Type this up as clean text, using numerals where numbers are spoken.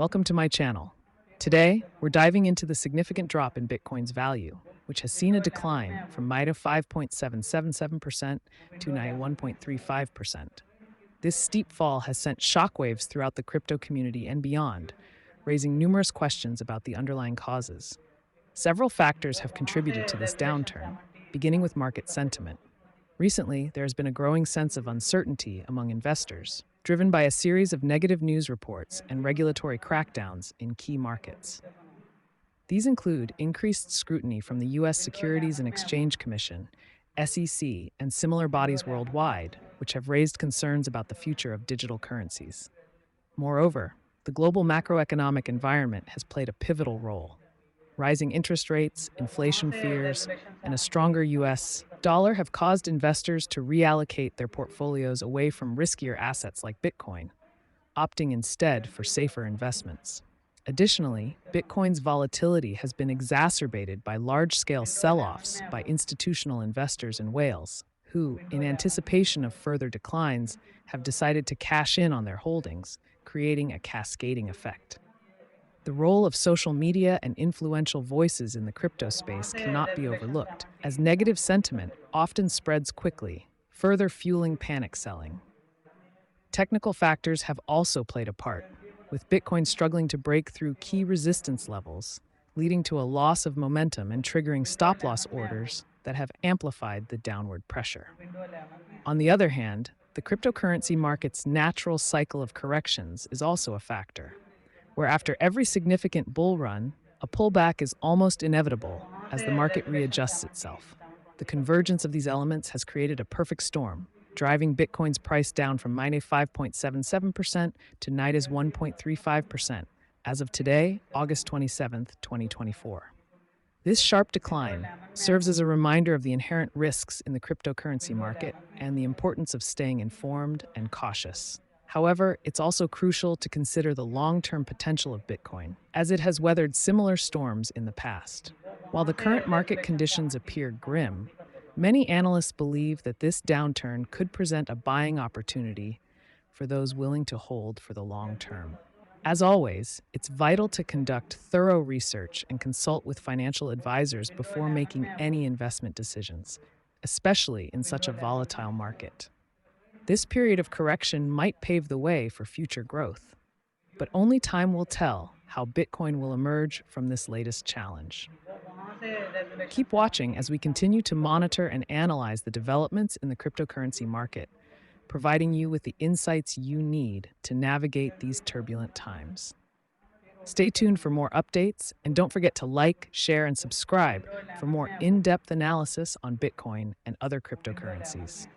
Welcome to my channel. Today, we're diving into the significant drop in Bitcoin's value, which has seen a decline from minus 5.777% to 1.35%. This steep fall has sent shockwaves throughout the crypto community and beyond, raising numerous questions about the underlying causes. Several factors have contributed to this downturn, beginning with market sentiment. Recently, there has been a growing sense of uncertainty among investors, driven by a series of negative news reports and regulatory crackdowns in key markets. These include increased scrutiny from the U.S. Securities and Exchange Commission, SEC, and similar bodies worldwide, which have raised concerns about the future of digital currencies. Moreover, the global macroeconomic environment has played a pivotal role. Rising interest rates, inflation fears, and a stronger U.S. dollar have caused investors to reallocate their portfolios away from riskier assets like Bitcoin, opting instead for safer investments. Additionally, Bitcoin's volatility has been exacerbated by large-scale sell-offs by institutional investors in whales, who, in anticipation of further declines, have decided to cash in on their holdings, creating a cascading effect. The role of social media and influential voices in the crypto space cannot be overlooked, as negative sentiment often spreads quickly, further fueling panic selling. Technical factors have also played a part, with Bitcoin struggling to break through key resistance levels, leading to a loss of momentum and triggering stop-loss orders that have amplified the downward pressure. On the other hand, the cryptocurrency market's natural cycle of corrections is also a factor, where after every significant bull run, a pullback is almost inevitable as the market readjusts itself. The convergence of these elements has created a perfect storm, driving Bitcoin's price down from minus 5.77% to minus 1.35% as of today, August 27, 2024. This sharp decline serves as a reminder of the inherent risks in the cryptocurrency market and the importance of staying informed and cautious. However, it's also crucial to consider the long-term potential of Bitcoin, as it has weathered similar storms in the past. While the current market conditions appear grim, many analysts believe that this downturn could present a buying opportunity for those willing to hold for the long term. As always, it's vital to conduct thorough research and consult with financial advisors before making any investment decisions, especially in such a volatile market. This period of correction might pave the way for future growth, but only time will tell how Bitcoin will emerge from this latest challenge. Keep watching as we continue to monitor and analyze the developments in the cryptocurrency market, providing you with the insights you need to navigate these turbulent times. Stay tuned for more updates, and don't forget to like, share, and subscribe for more in-depth analysis on Bitcoin and other cryptocurrencies.